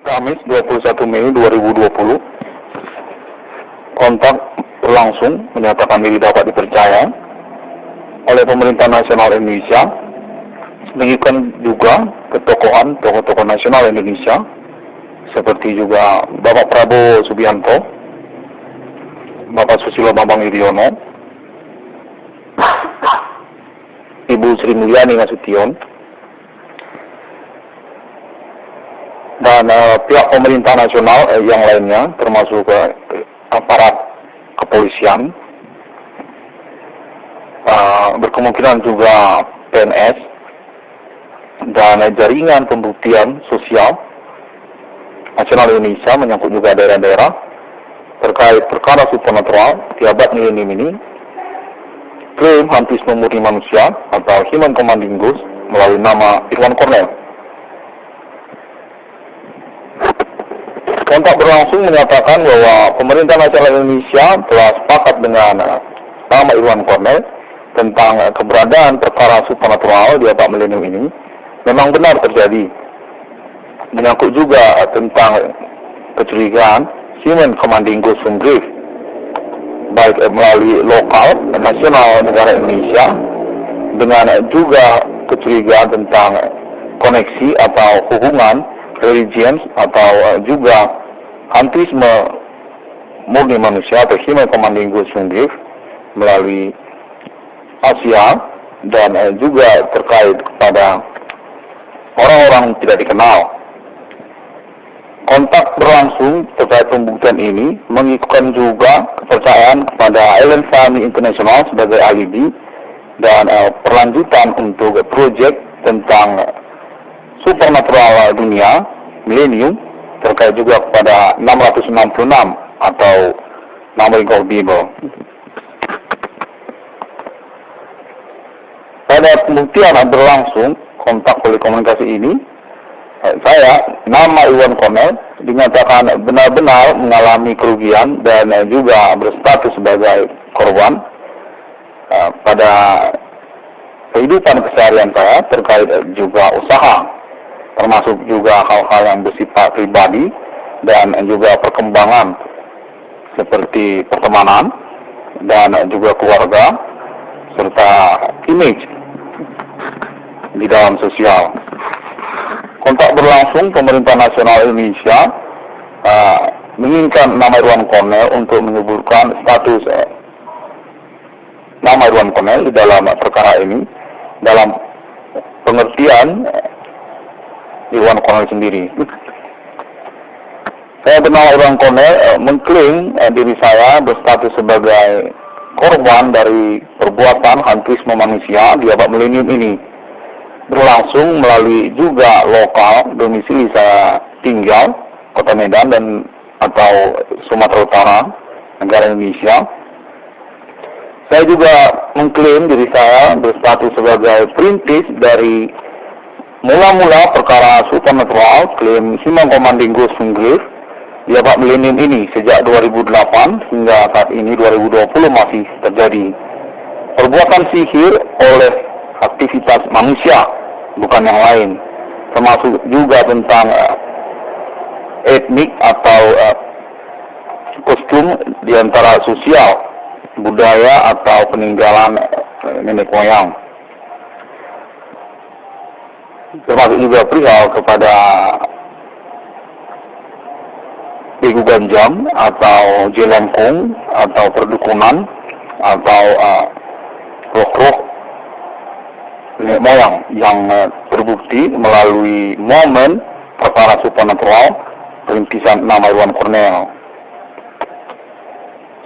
Kamis 21 Mei 2020, kontak berlangsung menyatakan diri dapat dipercaya oleh pemerintah nasional Indonesia, menginginkan juga ketokohan tokoh-tokoh nasional Indonesia seperti juga Bapak Prabowo Subianto, Bapak Susilo Bambang Yudhoyono, Ibu Sri Mulyani Nasution, dan pihak pemerintah nasional yang lainnya, termasuk aparat kepolisian, berkemungkinan juga PNS, dan jaringan pembuktian sosial nasional Indonesia menyangkut juga daerah-daerah terkait perkara supernatural di abad milenium ini, klaim hantisme murni manusia atau Human Commanding Ghost melalui nama Irwan Cornel. Kontak berlangsung menyatakan bahwa pemerintah nasional Indonesia telah sepakat dengan nama Irwan Cornel tentang keberadaan perkara supernatural di abad milenium ini memang benar terjadi. Menyangkut juga tentang kecurigaan Human Commanding Ghost from Grave, baik melalui lokal dan nasional negara Indonesia, dengan juga kecurigaan tentang koneksi atau hubungan religions atau juga hantisme murni manusia atau Human Commanding Ghost from Grave melalui Asia, dan juga terkait kepada orang-orang tidak dikenal. Kontak berlangsung terkait pembuktian ini mengikutkan juga kepercayaan kepada Alien Family International sebagai alibi dan perlanjutan untuk proyek tentang supernatural dunia milenium terkait juga kepada 666 atau Numbering of Bible. Pada pembuktian berlangsung kontak telekomunikasi ini, nama Irwan Cornel dinyatakan benar-benar mengalami kerugian dan juga berstatus sebagai korban pada kehidupan keseharian saya terkait juga usaha, termasuk juga hal-hal yang bersifat pribadi dan juga perkembangan seperti pertemanan dan juga keluarga serta image di dalam sosial. Kontak berlangsung pemerintah nasional Indonesia menginginkan nama Irwan Cornel untuk menyebutkan status nama Irwan Cornel di dalam perkara ini dalam pengertian Irwan Cornel sendiri. Saya bernama Irwan Cornel mengklaim diri saya berstatus sebagai korban dari perbuatan hantisme manusia di abad milenium ini, berlangsung melalui juga lokal domisili saya tinggal Kota Medan dan atau Sumatera Utara, negara Indonesia. Saya juga mengklaim diri saya berstatus sebagai perintis dari mula-mula perkara supernatural klaim Human Commanding Ghost from Grave di abad milenium ini sejak 2008 hingga saat ini 2020 masih terjadi. Perbuatan sihir oleh aktivitas manusia, bukan yang lain, termasuk juga tentang etnik atau kostum di antara sosial, budaya atau peninggalan nenek moyang, termasuk juga perihal kepada Begu Ganjam atau Jelangkung atau perdukunan atau roh-roh nenek moyang yang terbukti melalui momen perkara supernatural perintisan nama Irwan Cornel.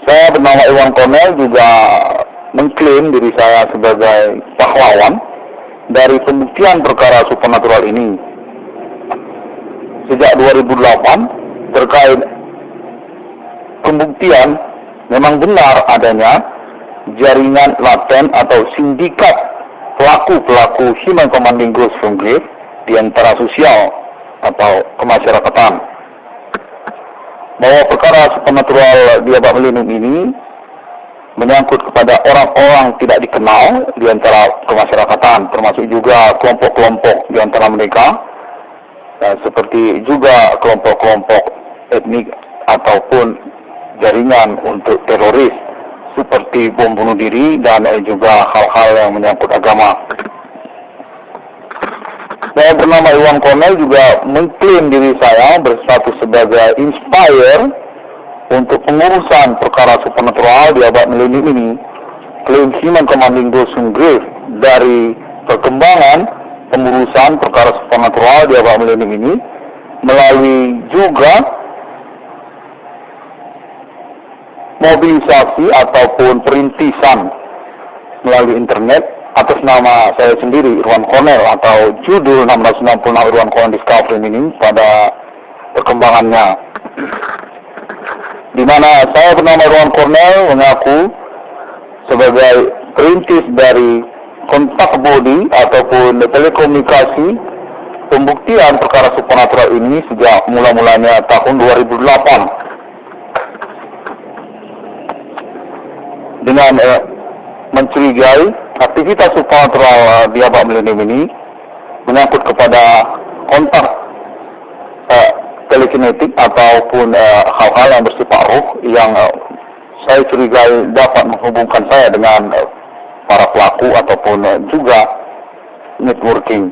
Saya bernama Irwan Cornel juga mengklaim diri saya sebagai pahlawan dari pembuktian perkara supernatural ini. Sejak 2008 terkait pembuktian memang benar adanya jaringan laten atau sindikat pelaku-pelaku Human Commanding Ghost from Grave di antara sosial atau kemasyarakatan, bahwa perkara supernatural di abad milenium ini menyangkut kepada orang-orang tidak dikenal di antara kemasyarakatan, termasuk juga kelompok-kelompok di antara mereka seperti juga kelompok-kelompok etnik ataupun jaringan untuk teroris seperti bom bunuh diri dan juga hal-hal yang menyangkut agama. Saya bernama Iwan Cornell juga mengklaim diri saya berstatus sebagai inspire untuk pengurusan perkara supernatural di abad milenium ini. Klaim Human Commanding Ghost Grave dari perkembangan pengurusan perkara supernatural di abad milenium ini melalui juga mobilisasi ataupun perintisan melalui internet atas nama saya sendiri, Irwan Cornell, atau judul 1666 Irwan Cornell Discovery Meaning pada perkembangannya, di mana saya bernama Irwan Cornell mengaku sebagai perintis dari kontak body ataupun telekomunikasi pembuktian perkara supernatural ini sejak mula-mulanya tahun 2008 dengan mencurigai aktivitas supernatural di abad milenium ini menyangkut kepada kontak telekinetik ataupun hal-hal yang bersifat roh yang saya curigai dapat menghubungkan saya dengan para pelaku ataupun juga networking.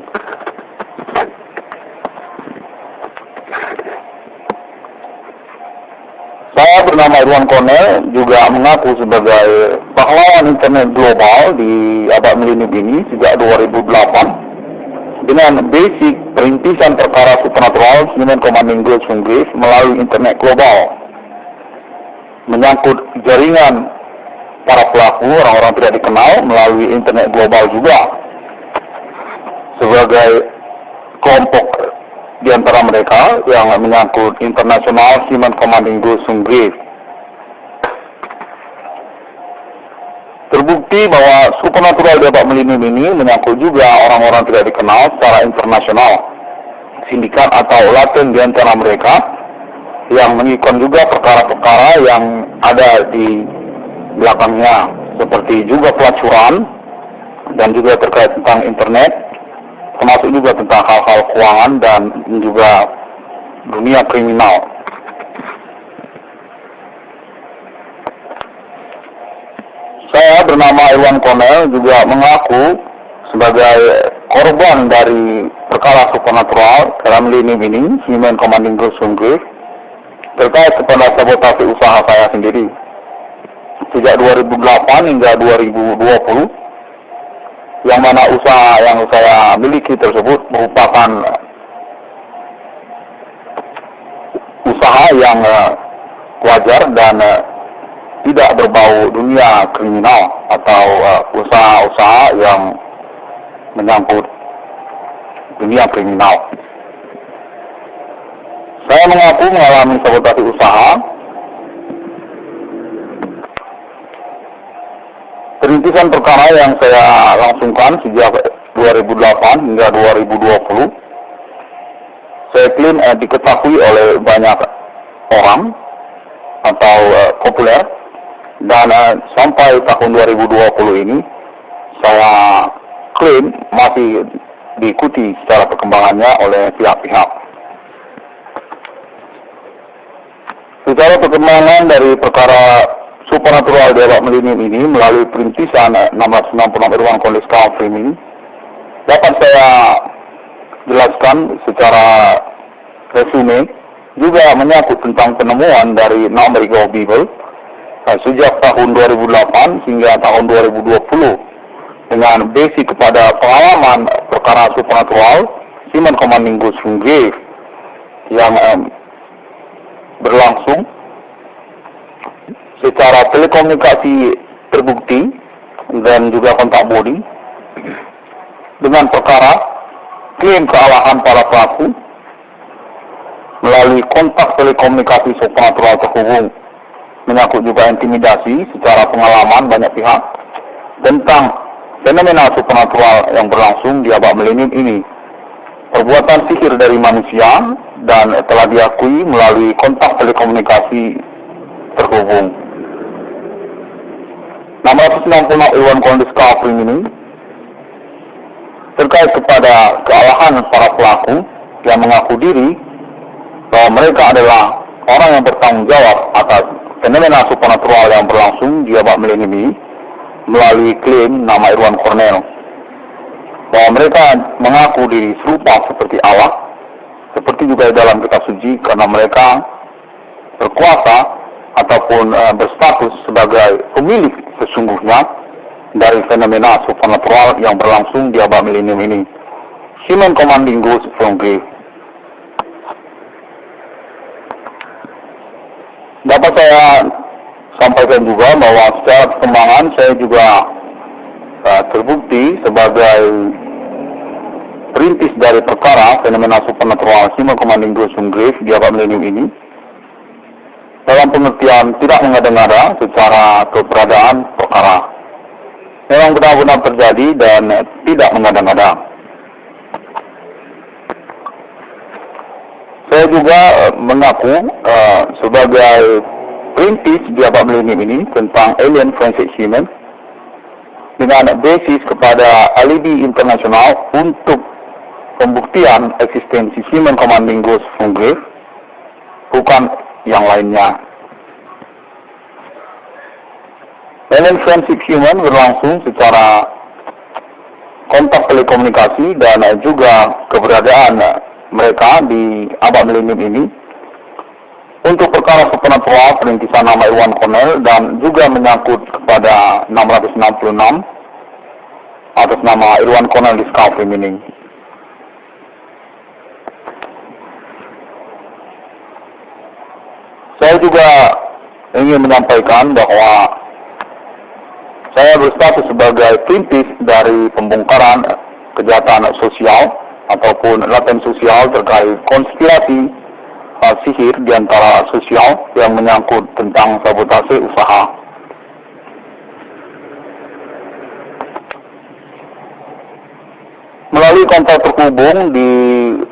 Saya bernama Irwan Cornell juga mengaku sebagai pahlawan internet global di abad milenium ini sejak 2008 dengan basic perintisan perkara supernatural Human Commanding Ghost Grave melalui internet global, menyangkut jaringan para pelaku orang-orang tidak dikenal melalui internet global juga, sebagai kelompok di antara mereka yang menyangkut International Human Commanding Ghost Grave. Terbukti bahwa supernatural di abad milenium ini menyangkut juga orang-orang tidak dikenal secara internasional, sindikat atau laten di antara mereka yang mengikon juga perkara-perkara yang ada di belakangnya, seperti juga pelacuran dan juga terkait tentang internet, termasuk juga tentang hal-hal keuangan dan juga dunia kriminal. Saya bernama Irwan Cornell juga mengaku sebagai korban dari perkara supernatural dalam milenium ini, Human Commanding Ghost Grave, terkait kepada sabotase usaha saya sendiri. Sejak 2008 hingga 2020, yang mana usaha yang saya miliki tersebut merupakan usaha yang wajar dan tidak berbau dunia kriminal atau usaha-usaha yang menyangkut dunia kriminal. Saya mengaku mengalami sabotase usaha. Perintisan perkara yang saya langsungkan sejak 2008 hingga 2020, saya klaim diketahui oleh banyak orang atau populer, dan sampai tahun 2020 ini saya klaim masih diikuti secara perkembangannya oleh pihak-pihak. Secara perkembangan dari perkara supernatural di abad milenium ini melalui perintisan 1666 Irwan Cornell Discovery ini dapat saya jelaskan secara resume, juga menyangkut tentang penemuan dari Numeric of Bible sejak tahun 2008 hingga tahun 2020 dengan basic kepada pengalaman perkara supernatural Human Commanding Ghost Grave yang berlangsung secara telekomunikasi terbukti dan juga kontak body dengan perkara klaim kealahan para pelaku melalui kontak telekomunikasi supernatural terhubung, menyangkut juga intimidasi secara pengalaman banyak pihak tentang fenomena supernatural yang berlangsung di abad milenium ini, perbuatan sihir dari manusia, dan telah diakui melalui kontak telekomunikasi terhubung. 666 Irwan Cornell Discovery ini terkait kepada kealahan para pelaku yang mengaku diri bahwa mereka adalah orang yang bertanggung jawab atas fenomena supernatural yang berlangsung di abad milenium ini melalui klaim nama Irwan Cornell, bahwa mereka mengaku diri serupa seperti Allah, seperti juga dalam kitab suci, karena mereka berkuasa ataupun berstatus sebagai pemilik sesungguhnya dari fenomena supernatural yang berlangsung di abad milenium ini. Human commanding ghosts from grave. Dapat saya sampaikan juga bahwa secara perkembangan saya juga terbukti sebagai perintis dari perkara fenomena supernatural human commanding ghosts from grave di abad milenium ini, dalam pengertian tidak mengada-ngada secara keberadaan perkara. Memang benar-benar terjadi dan tidak mengada-ngada. Saya juga mengaku sebagai perintis di abad milenium ini tentang alien forensic human dengan basis kepada alibi internasional untuk pembuktian eksistensi human commanding ghosts from grave, bukan yang lainnya. Alien forensic human berlangsung secara kontak telekomunikasi dan juga keberadaan mereka di abad milenium ini untuk perkara supernatural perintisan nama Irwan Cornell dan juga menyangkut kepada 666 atas nama Irwan Cornell Discovery Meaning. Saya juga ingin menyampaikan bahwa saya berstatus sebagai perintis dari pembongkaran kejahatan sosial ataupun laten sosial terkait konspirasi sihir di antara sosial yang menyangkut tentang sabotase usaha. Melalui kontak terhubung di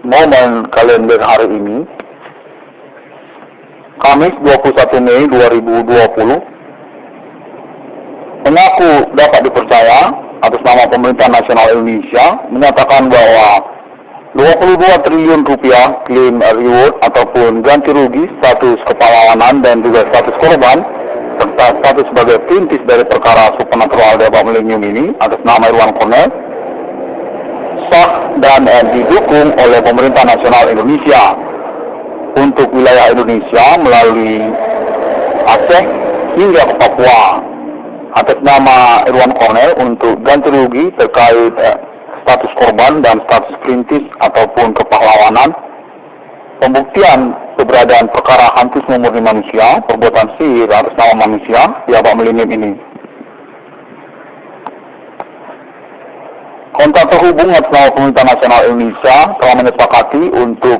momen kalender hari ini, Kamis 21 Mei 2020, mengaku dapat dipercaya atas nama Pemerintah Nasional Indonesia menyatakan bahwa 22 triliun rupiah klaim reward ataupun ganti rugi status kepahlawanan dan juga status korban serta status sebagai perintis dari perkara supernatural di abad milenium ini atas nama Irwan Cornell sah dan didukung oleh Pemerintah Nasional Indonesia untuk wilayah Indonesia melalui Aceh hingga ke Papua atas nama Irwan Cornell untuk ganti rugi terkait status korban dan status perintis ataupun kepahlawanan, pembuktian keberadaan perkara hantusnya murni manusia, perbuatan sihir atas nama manusia di abad milenium ini. Kontak terhubung atas nama Pemerintah Nasional Indonesia telah menyepakati untuk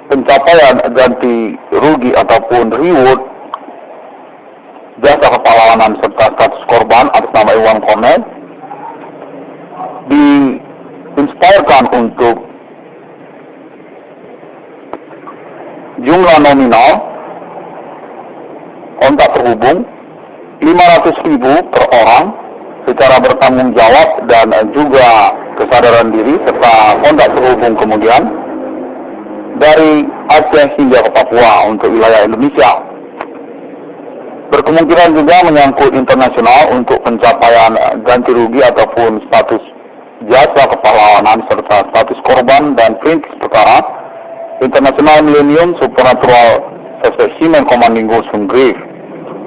pencapaian ganti rugi ataupun reward jasa kepahlawanan serta status korban atas nama Irwan Cornell diinspirkan untuk jumlah nominal kontak terhubung 500.000 per orang secara bertanggung jawab dan juga kesadaran diri serta kontak terhubung kemudian dari Aceh hingga ke Papua untuk wilayah Indonesia. Berkemungkinan juga menyangkut internasional untuk pencapaian ganti rugi ataupun status jasa kepahlawanan serta status korban dan perintis perkara International Millennium Supernatural Suspect Human Commanding Ghosts from Grave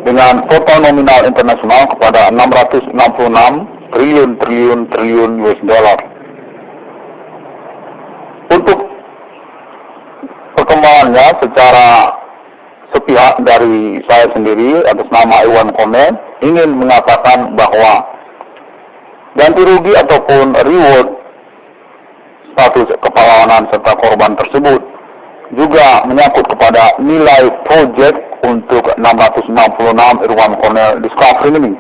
dengan total nominal internasional kepada 666 triliun US dollar. Untuk perkembangannya secara sepihak dari saya sendiri atas nama Irwan Cornell ingin mengatakan bahwa ganti rugi ataupun reward status kepahlawanan serta korban tersebut juga menyangkut kepada nilai proyek untuk 666 Irwan Cornell Discovery Meaning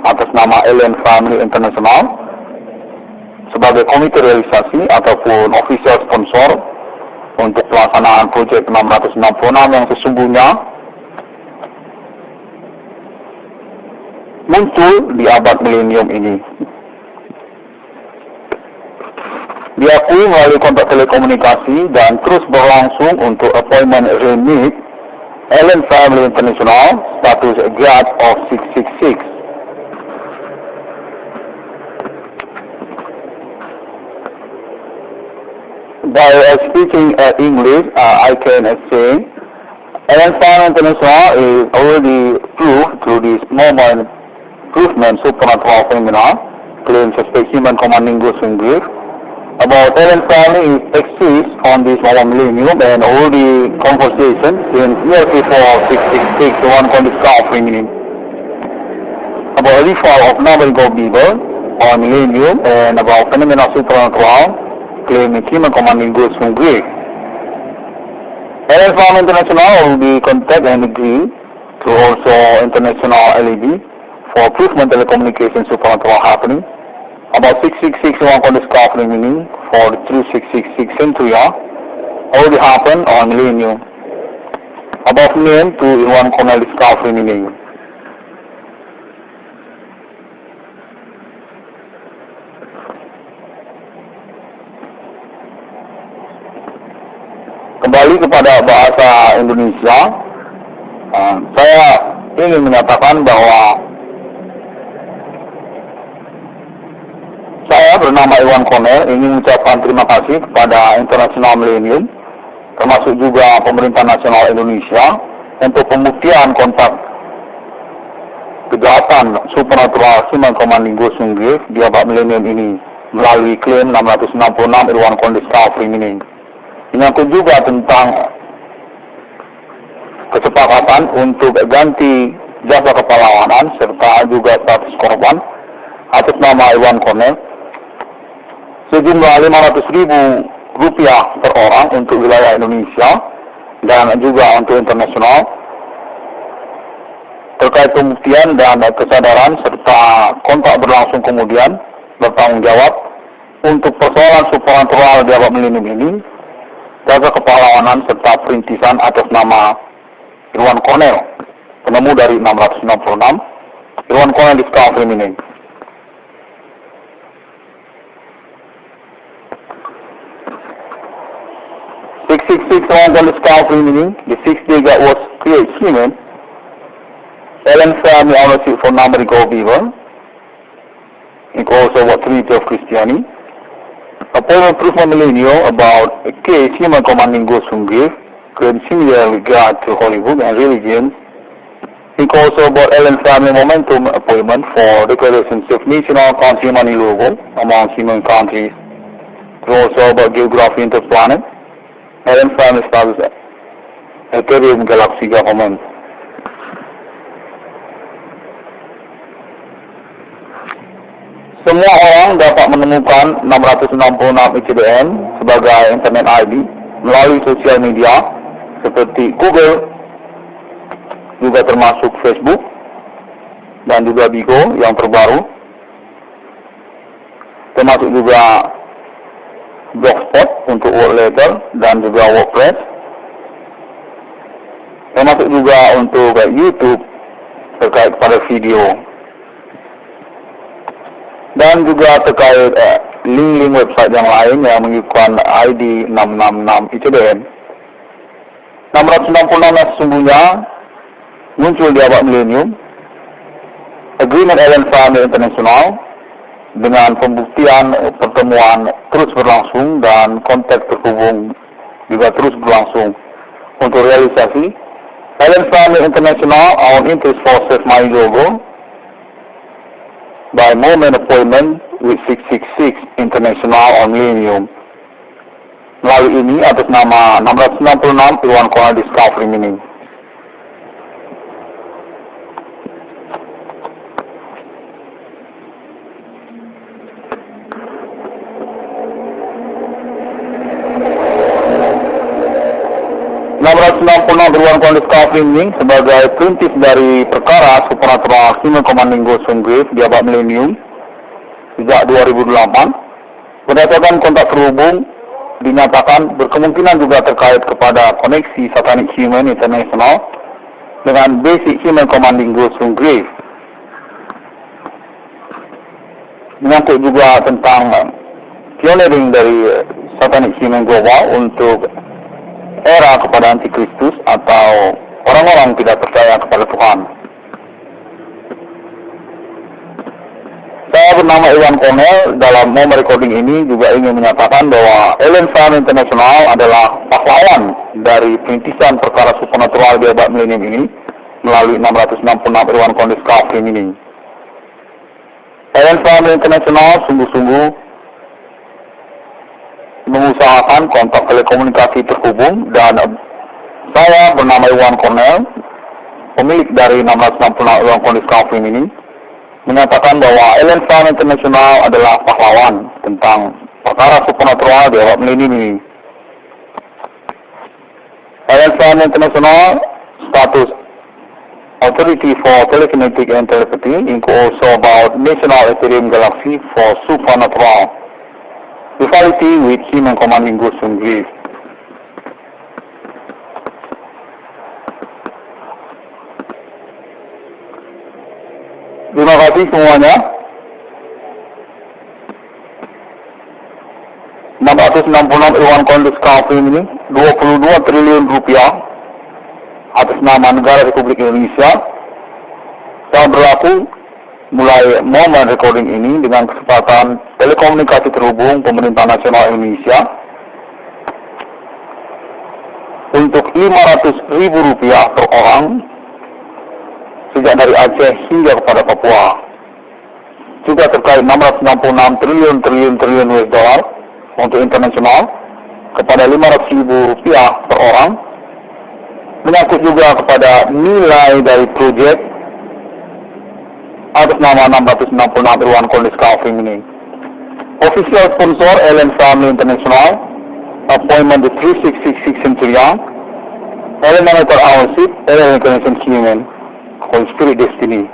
atas nama Alien Family International sebagai komite realisasi ataupun official sponsor untuk pelaksanaan proyek 666 yang sesungguhnya muncul di abad milenium ini. Di diakui melalui kontak telekomunikasi dan terus berlangsung untuk appointment remit Allen Family International, status guard of 666. By speaking English, I can say Allen Family International is already proved through this moment improvement supernatural phenomena, claims suspect human commanding ghost and grief. About Allen Family exists on this moment millennium and already conversation since year before 666, the one called discovery meaning. About the fall of numerical people on millennium and about phenomena supernatural, claiming human commanding ghost from grief. Allen Family International will be contact and agree to also international LED for improvement telecommunication supernatural happening. About 666 one called discovery meaning for the 3666 century already happened on millennium. Above name to in one corner discovery meaning. Kembali kepada bahasa Indonesia, saya ingin menyatakan bahwa saya bernama Iwan Cornel ingin mengucapkan terima kasih kepada International Millennium, termasuk juga pemerintah nasional Indonesia, untuk pembuktian kontak kejahatan supernatural human commanding ghost and grief di abad millennium ini melalui klaim 666 Irwan Con Discovery meaning. Menyangkut juga tentang kesepakatan untuk ganti jasa kepahlawanan serta juga status korban atas nama Iwan Cornel sejumlah Rp500.000 per orang untuk wilayah Indonesia dan juga untuk internasional terkait pembuktian dan kesadaran serta kontak berlangsung kemudian bertanggung jawab untuk persoalan supernatural di abad milenium ini, jaga kepahlawanan serta perintisan atas nama Irwan Cornel, penemu dari 666 Irwan Cornel Discovery meaning. Irwan Cornel Discovery meaning, the sixth day God was created human, Allen Family ownership for numerical people, it also what Trinity of Christianity. Upon proof of millennium about a case human commanding ghost from grief, claimed similar regard to Hollywood and religion. It also about Allen Family momentum appointment for declaration of national country money logo among human countries. It also about geography interplanet. Allen Family status Ethereum Galaxy government. Semua orang dapat menemukan 666 ICBM sebagai internet ID melalui sosial media seperti Google, juga termasuk Facebook dan juga Bigo yang terbaru, termasuk juga Blogspot untuk work letter dan juga WordPress, termasuk juga untuk YouTube terkait pada video, dan juga terkait link-link website yang lain yang mengikuti ID 666 ICBM. 666 yang sesungguhnya muncul di abad milenium. Agreement Allen Family International dengan pembuktian pertemuan terus berlangsung dan kontak terhubung juga terus berlangsung untuk realisasi Allen Family International our interest for Save My logo by moment appointment with 666 International on Millennium. Melalui ini atas nama 666 Irwan Cornel Discovery meaning. Irwan Cornel Discovery meaning sebagai perintis dari perkara supernatural human commanding ghost and grief di abad milenium sejak 2008. Berdasarkan kontak terhubung dinyatakan berkemungkinan juga terkait kepada koneksi satanic human international dengan basic human commanding ghost and grief. Menyangkut juga tentang pioneering dari Satanic Human Global untuk era kepada Antikristus atau orang-orang tidak percaya kepada Tuhan. Saya bernama Iwan Cornell. Dalam momen recording ini juga ingin menyatakan bahwa Ellen Farm International adalah pahlawan dari perintisan perkara supernatural di abad milenium ini melalui 666 Irwan Kondis Kafrim ini. Ellen Farm International sungguh-sungguh mengusahakan kontak telekomunikasi terhubung, dan saya bernama Iwan Cornell, pemilik dari 666 Irwan Kondis Kafrim ini, menyatakan bahwa Ellen Farm International adalah pahlawan tentang perkara supernatural di abad milenium ini. Ellen Farm International status Authority for Telekinetic and Telepathy includes also about National Ethereum Galaxy for Supernatural Rivalry with Human Commanding Ghost and Grief. Terima kasih semuanya. 666 Irwan Kondis Kafrim ini 22 triliun rupiah atas nama negara Republik Indonesia telah berlaku mulai momen recording ini dengan kesempatan telekomunikasi terhubung Pemerintah Nasional Indonesia untuk Rp500.000 per orang sejak dari Aceh hingga kepada Papua. Juga terkait 666 triliun US dollar untuk internasional kepada Rp500.000 per orang, menyangkut juga kepada nilai dari proyek atas nama 666 Irwan Kondis Kafrim ini. Official sponsor Ellen Family International, appointment the 3666 Centurion, Ellen Monitor Ownership, Ellen Incarnation Human, Holy Spirit Destiny.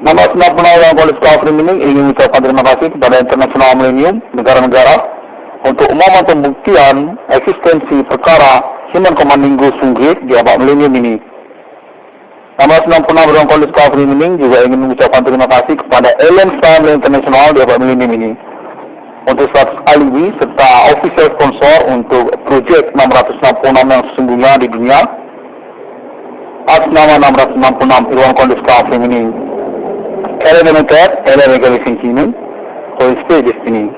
666 Irwan Kondis Kafrim ini ingin mengucapkan terima kasih kepada International Millennium, negara-negara, untuk umum pembuktian eksistensi perkara Human Commanding Ghost Grief di abad milenium ini. 666 Irwan Kondis Kafrim ini juga ingin mengucapkan terima kasih kepada Ellen Family International di abad milenium ini untuk status alibi serta official sponsor untuk proyek 666 yang sesungguhnya di dunia atas nama 666 Irwan Kondis Kafrim ini. Ellen Limited, Ellen Incarnation Human, Holy Spirit Destiny.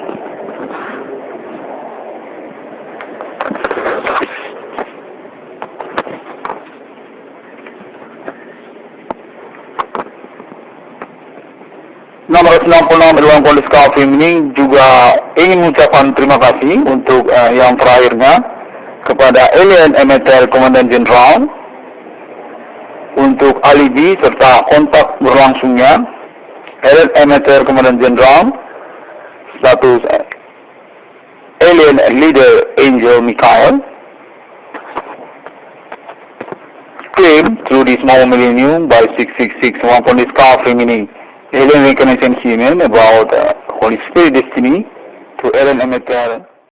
Nomor 66 Irwan Kondis Kafrim ini juga ingin mengucapkan terima kasih untuk yang terakhirnya kepada Alien Emitter Komandan Jenderal untuk alibi serta kontak berlangsungnya Alien Emitter Komandan Jenderal status Alien Leader Angel Michael claim through this small millennium by 666 Irwan Kondis Kafrim ini. Alien Incarnation Human about Holy Spirit Destiny to Ellen Emitter